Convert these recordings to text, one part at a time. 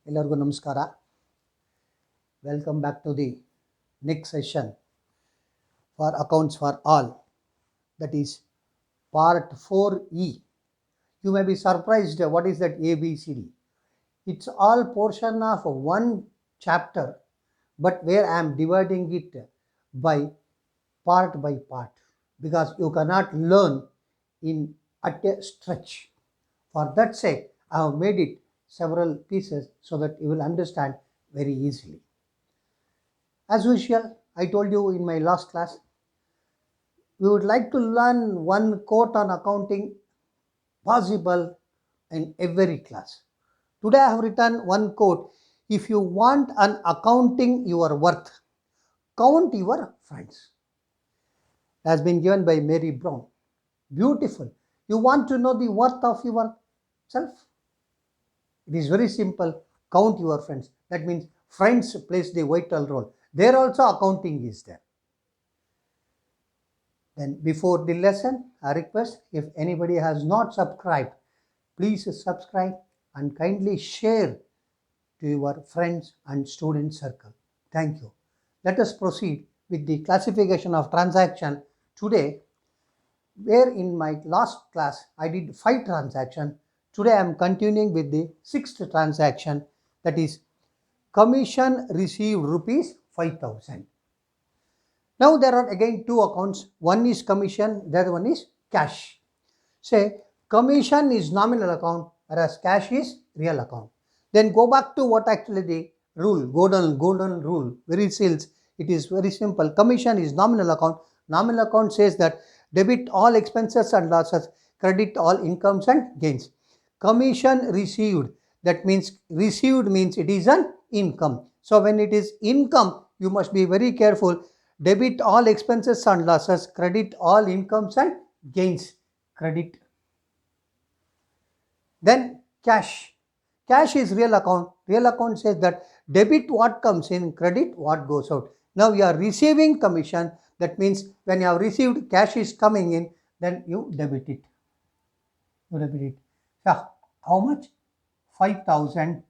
ಎಲ್ಲರಿಗೂ ನಮಸ್ಕಾರ. Welcome back to the next session for Accounts for All, that is Part 4E. You may be surprised what is that ABCD. It's all portion of one chapter, but where I am dividing it by part, because you cannot learn in at a stretch. For that sake, I have made it several pieces so that you will understand very easily. As usual, I told you in my last class, we would like to learn one quote on accounting possible in every class. Today I have written one quote: if you want an accounting your worth, count your friends. It has been given by Mary Brown. Beautiful. You want to know the worth of yourself? It is very simple. Count your friends. That means friends plays the vital role. There also accounting is there. Then before the lesson, I request, if anybody has not subscribed, please subscribe and kindly share to your friends and student circle. Thank you. Let us proceed with the classification of transaction today. Where in my last class I did 5 transactions, today I am continuing with the 6th transaction, that is commission received rupees 5,000. Now there are again 2 accounts. One is commission, the other one is cash. Say commission is nominal account, whereas cash is real account. Then go back to what actually the rule, golden rule, very seals. It is very simple. Commission is nominal account. Nominal account says that debit all expenses and losses, credit all incomes and gains. Commission received, that means received means it is an income. So when it is income, you must be very careful. Debit all expenses and losses, credit all incomes and gains. Credit. Then cash. Cash is real account. Real account says that debit what comes in, credit what goes out. Now you are receiving commission. That means when you have received, cash is coming in, then you debit it. You debit it. So how much? 5,000.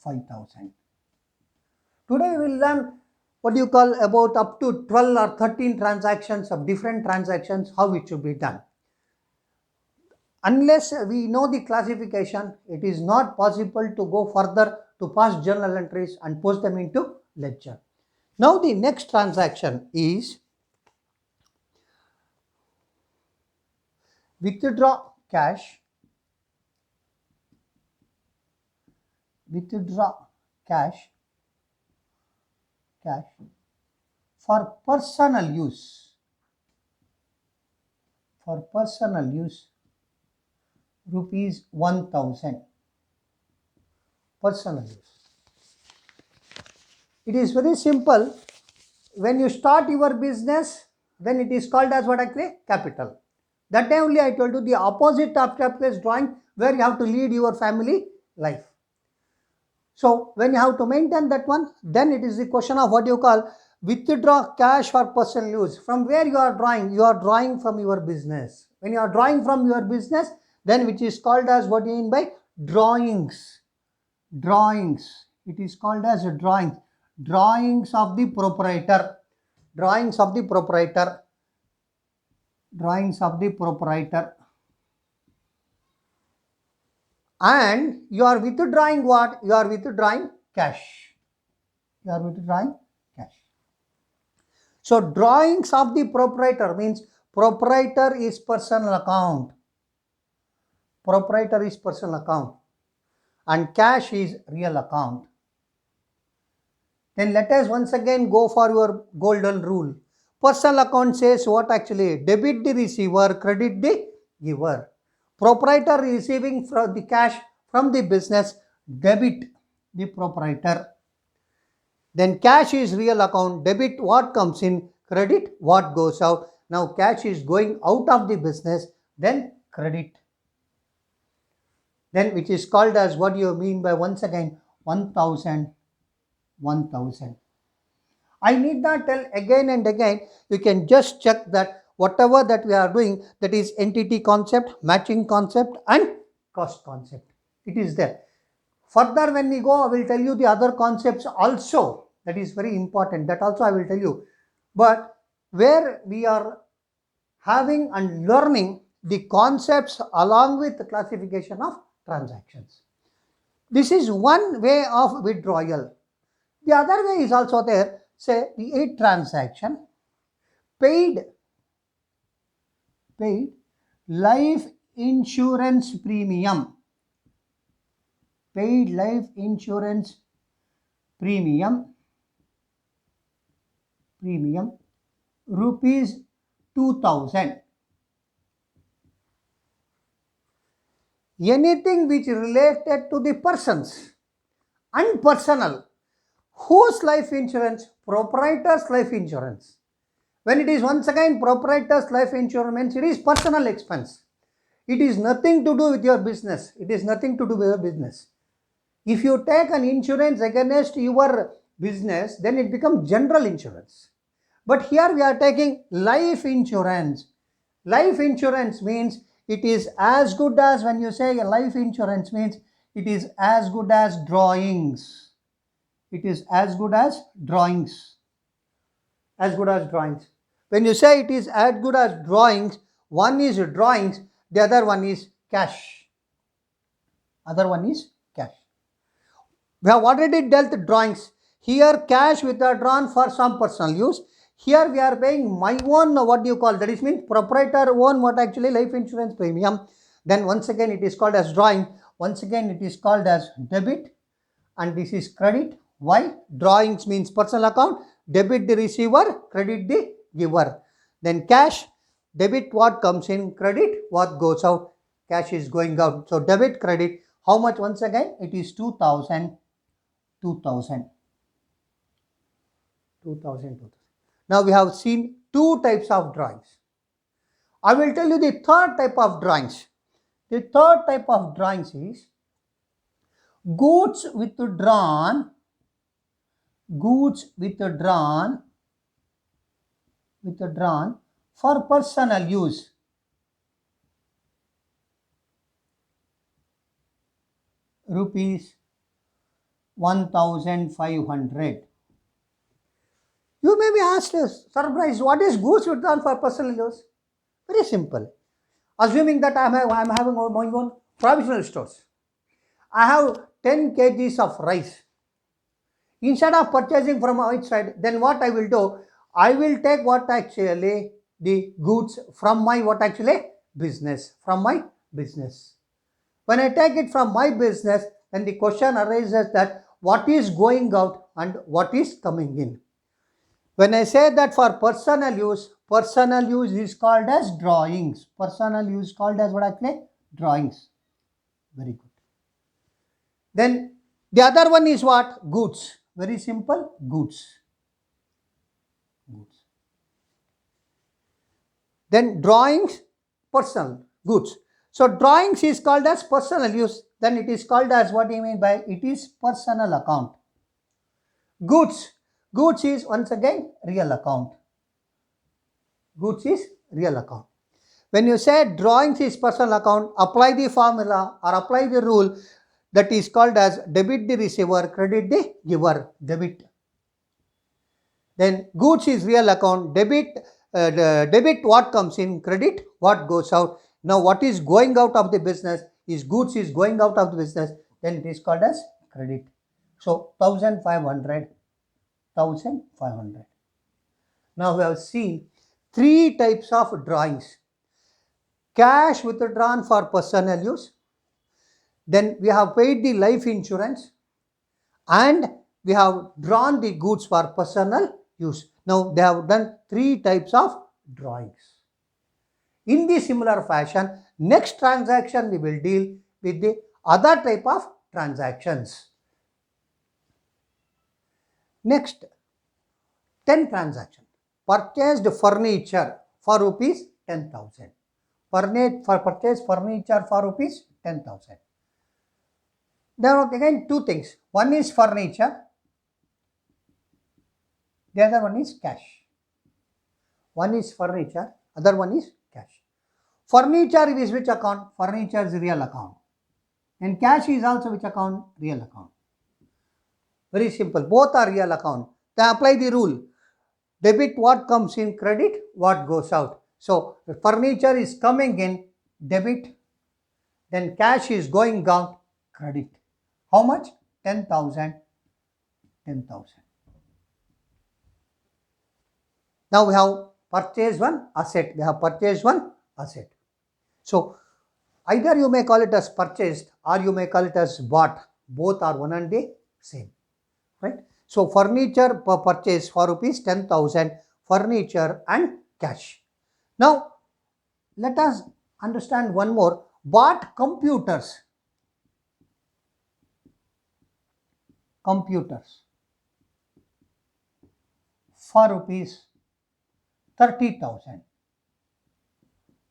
5,000. Today we will learn what you call about up to 12 or 13 transactions of different transactions, how it should be done. Unless we know the classification, it is not possible to go further to pass journal entries and post them into ledger. Now the next transaction is withdraw cash. Withdraw cash for personal use. For personal use, rupees 1,000. Personal use. It is very simple. When you start your business, then it is called as what actually? Capital. That time only I told you the opposite of capital is drawing, where you have to lead your family life. So when you have to maintain that one, then it is the question of what you call withdraw cash for personal use. From where you are drawing? You are drawing from your business. When you are drawing from your business, then which is called as what you mean by drawings. Drawings. It is called as drawings. Drawings of the proprietor. Drawings of the proprietor. Drawings of the proprietor. And you are withdrawing what? You are withdrawing cash. You are withdrawing cash. So drawings of the proprietor means proprietor is personal account. Proprietor is personal account. And cash is real account. Then let us once again go for your golden rule. Personal account says what actually? Debit the receiver, credit the giver. Proprietor receiving from the cash from the business, debit the proprietor. Then cash is real account, debit what comes in, credit what goes out. Now cash is going out of the business, then credit. Then which is called as what you mean by once again 1,000. 1,000. I need not tell again and again. You can just check that whatever that we are doing, that is entity concept, matching concept and cost concept. It is there. Further, when we go, I will tell you the other concepts also. That is very important. That also I will tell you. But where we are having and learning the concepts along with the classification of transactions. This is one way of withdrawal. The other way is also there. Say the 8 transaction paid life insurance premium. Paid life insurance premium rupees 2000. Anything which related to the persons and personal, whose life insurance? Proprietor's life insurance. When it is once again proprietor's life insurance, it is personal expense. It is nothing to do with your business. It is nothing to do with your business. If you take an insurance against your business, then it becomes general insurance. But here we are taking life insurance. Life insurance means it is as good as, when you say life insurance means it is as good as drawings. It is as good as drawings. As good as drawings. When you say it is as good as drawings, one is drawings, the other one is cash. Other one is cash. We have already dealt drawings. Here cash withdrawn for some personal use. Here we are paying my own, what do you call, that is means proprietor own what actually life insurance premium. Then once again it is called as drawing. Once again it is called as debit, and this is credit. Why? Drawings means personal account, debit the receiver, credit the giver. Then cash, debit what comes in, credit what goes out. Cash is going out. So debit, credit. How much? Once again it is 2000. Now we have seen 2 types of drawings. I will tell you the 3rd type of drawings. The 3rd type of drawings is goods withdrawn for personal use. Rupees 1500. You may be asked, surprised, what is goods withdrawn for personal use? Very simple. Assuming that I am having my own provisional stores. I have 10 kgs of rice. Instead of purchasing from outside, then what I will do? I will take what actually the goods from my what actually business. From my business. When I take it from my business, then the question arises that what is going out and what is coming in. When I say that for personal use is called as drawings. Personal use is called as what actually? Drawings. Very good. Then the other one is what? Goods. Very simple. Goods. Then drawings, personal, goods. So drawings is called as personal use. Then it is called as, what do you mean by? It is personal account. Goods is once again real account. Goods is real account. When you say drawings is personal account, apply the formula or apply the rule that is called as debit the receiver, credit the giver. Debit. Then goods is real account. Debit what comes in, credit what goes out. Now what is going out of the business is goods is going out of the business, then it is called as credit. So 1500. Now we have seen 3 types of drawings. Cash withdrawn for personal use. Then we have paid the life insurance, and we have drawn the goods for personal use. Now they have done 3 types of drawings. In the similar fashion, next transaction we will deal with the other type of transactions. Next, 10 transaction. Purchased furniture for rupees 10,000. Purchased furniture for rupees 10,000. There are again 2 things. One is furniture. The other one is cash. One is furniture, other one is cash. Furniture is which account? Furniture is real account. And cash is also which account? Real account. Very simple. Both are real account. They apply the rule. Debit what comes in, credit what goes out. So furniture is coming in, debit, then cash is going out, credit. How much? 10,000. 10,000. Now we have purchased one asset. We have purchased one asset. So either you may call it as purchased or you may call it as bought. Both are one and the same. Right? So furniture purchase for rupees 10,000, furniture and cash. Now let us understand one more. Bought computers. Computers for rupees 30,000.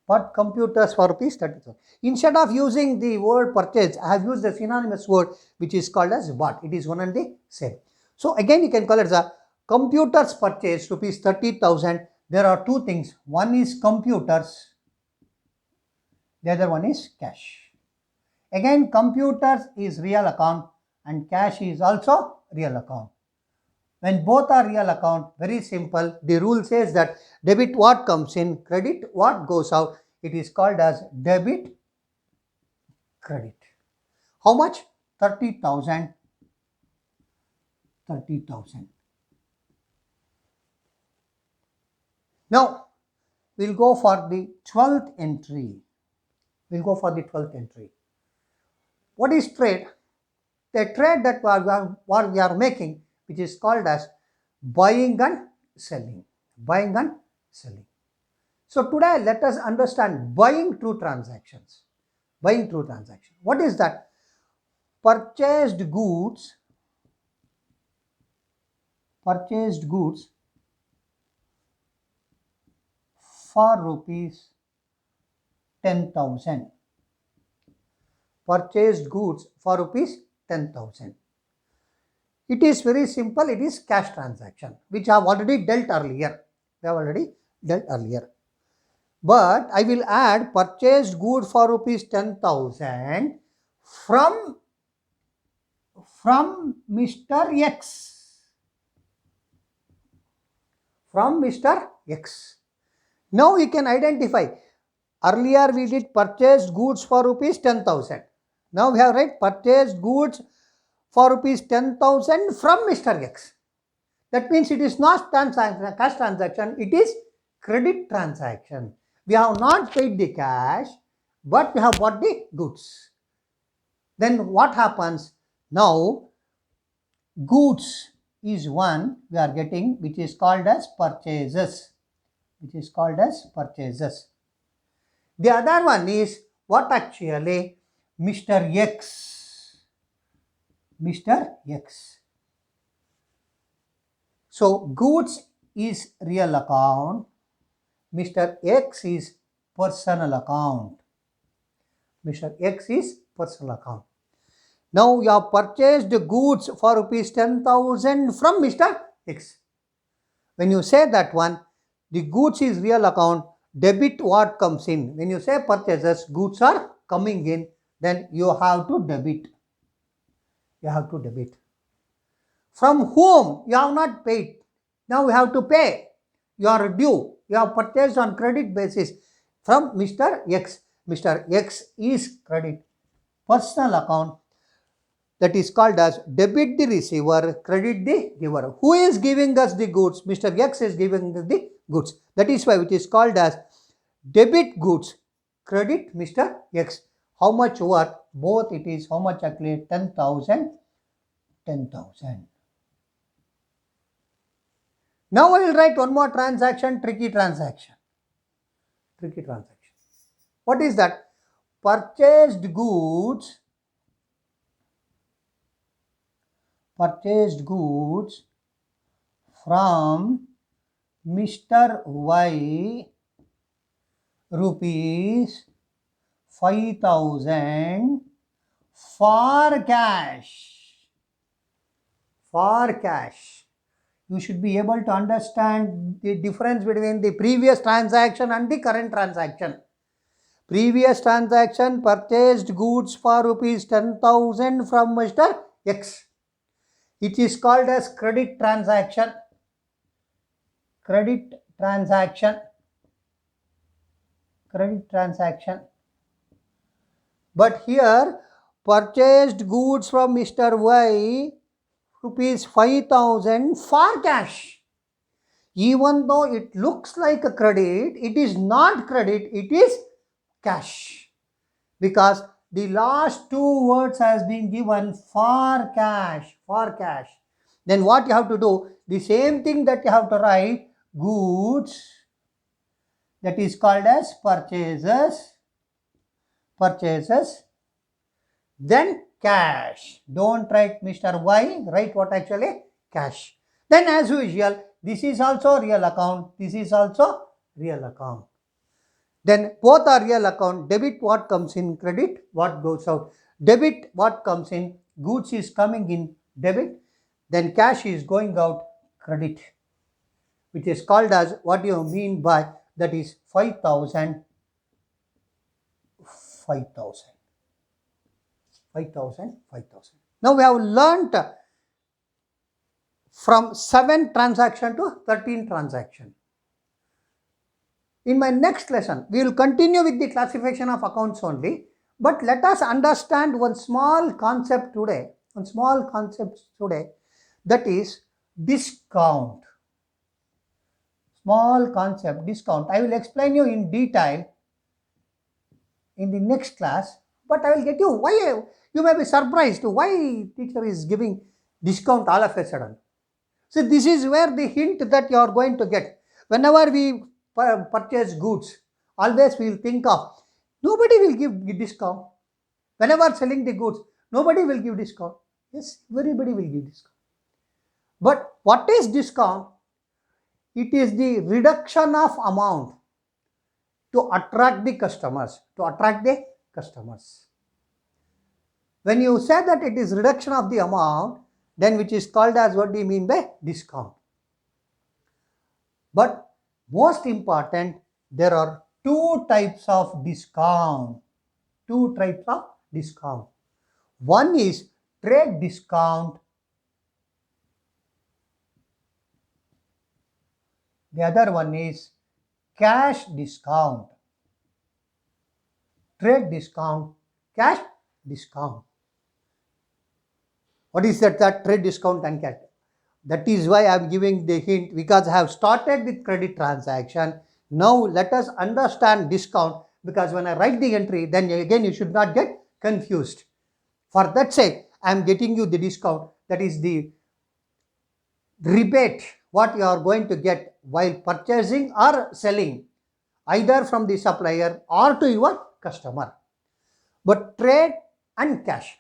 Bought computers for rupees 30,000. Instead of using the word purchase, I have used the synonymous word which is called as bought. It is one and the same. So again you can call it as a computers purchase rupees 30,000. There are two things. One is computers. The other one is cash. Again computers is real account and cash is also real account. When both are real account, very simple. The rule says that debit what comes in, credit what goes out. It is called as debit credit. How much? 30,000. 30,000. Now, we'll go for the 12th entry. We'll go for the 12th entry. What is trade? The trade that we are making, which is called as buying and selling. Buying and selling. So today let us understand buying through transactions. Buying through transaction. What is that? Purchased goods for rupees 10,000. Purchased goods for rupees 10,000. It is very simple. It is cash transaction, which I have already dealt earlier. But I will add purchased good for rupees 10,000 from Mr. X. From Mr. X. Now you can identify. Earlier we did purchased goods for rupees 10,000. Now we have write purchased goods for rupees 10,000 from Mr. X. That means it is not cash transaction, it is credit transaction. We have not paid the cash, but we have bought the goods. Then what happens? Now, goods is one we are getting, which is called as purchases. The other one is what actually? Mr. X. So, goods is real account. Mr. X is personal account. Now, you have purchased goods for rupees 10,000 from Mr. X. When you say that one, the goods is real account, debit what comes in. When you say purchases, goods are coming in, then you have to debit. From whom? You have not paid. Now you have to pay. You are due. You have purchased on credit basis from Mr. X. Mr. X is credit. Personal account, that is called as debit the receiver, credit the giver. Who is giving us the goods? Mr. X is giving us the goods. That is why it is called as debit goods, credit Mr. X. How much worth? Both it is how much actually? 10,000. Now I will write one more transaction, tricky transaction. What is that? Purchased goods from Mr. Y rupees 5,000 for cash. You should be able to understand the difference between the previous transaction and the current transaction. Previous transaction purchased goods for rupees 10,000 from Mr. X. It is called as credit transaction. Credit transaction. Credit transaction. But here, purchased goods from Mr. Y, rupees 5,000 for cash. Even though it looks like a credit, it is not credit, it is cash. Because the last two words has been given for cash, for cash. Then what you have to do, the same thing that you have to write, goods, that is called as purchases, purchases, then cash. Don't write Mr. Y, write what actually? Cash. Then as usual, this is also real account, this is also real account. Then both are real account. Debit what comes in, credit what goes out. Debit what comes in, goods is coming in debit, then cash is going out credit, which is called as, what you mean by, that is 5,000, 5,000, 5,000, 5,000. Now we have learnt from 7 transaction to 13 transaction. In my next lesson, we will continue with the classification of accounts only, but let us understand one small concept today, that is discount. Small concept, discount. I will explain you in detail in the next class, but I will get you why. You may be surprised why teacher is giving discount all of a sudden. So this is where the hint that you are going to get. Whenever we purchase goods, always we will think of, nobody will give discount. Whenever selling the goods, nobody will give discount. Yes, everybody will give discount. But what is discount? It is the reduction of amount to attract the customers, When you say that it is reduction of the amount, then which is called as, what do you mean by discount? But most important, there are two types of discount. One is trade discount. The other one is cash discount. Trade discount, cash discount. What is that trade discount and cash? That is why I am giving the hint, because I have started with credit transaction. Now let us understand discount, because when I write the entry, then again you should not get confused. For that sake, I am getting you the discount, that is the rebate what you are going to get while purchasing or selling, either from the supplier or to your customer. But trade and cash,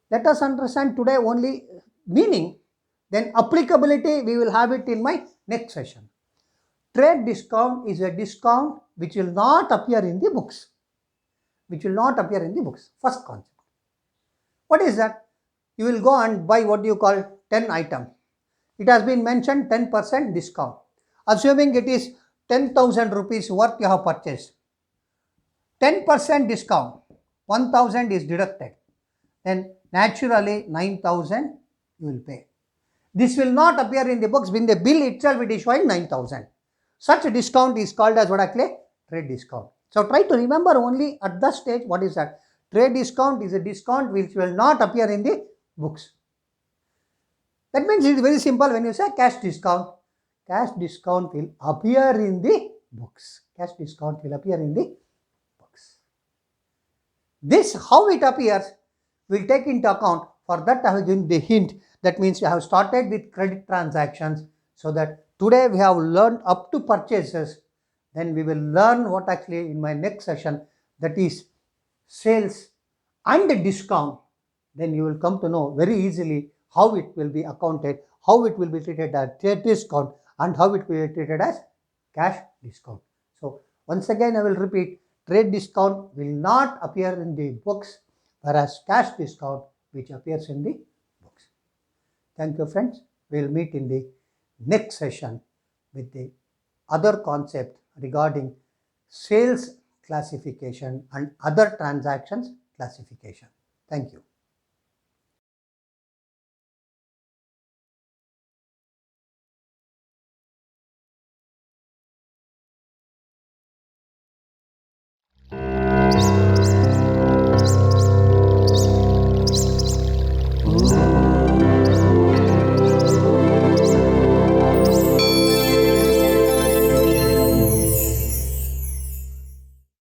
let us understand today only meaning, then applicability we will have it in my next session. Trade discount is a discount which will not appear in the books. First concept. What is that? You will go and buy what you call 10 items. It has been mentioned 10% discount. Assuming it is 10,000 rupees worth you have purchased. 10% discount, 1,000 is deducted. Then naturally 9,000 you will pay. This will not appear in the books. In the bill itself it is showing 9,000. Such a discount is called as what actually? Trade discount. So try to remember only at that stage what is that. Trade discount is a discount which will not appear in the books. That means it is very simple. When you say cash discount will appear in the books. This, how it appears, will take into account. For that I have given the hint. That means you have started with credit transactions, so that today we have learned up to purchases. Then we will learn what actually in my next session, that is sales and discount. Then you will come to know very easily how it will be accounted, how it will be treated as trade discount, and how it will be treated as cash discount. So once again I will repeat, trade discount will not appear in the books, whereas cash discount which appears in the books. Thank you friends. We will meet in the next session with the other concept regarding sales classification and other transactions classification. Thank you.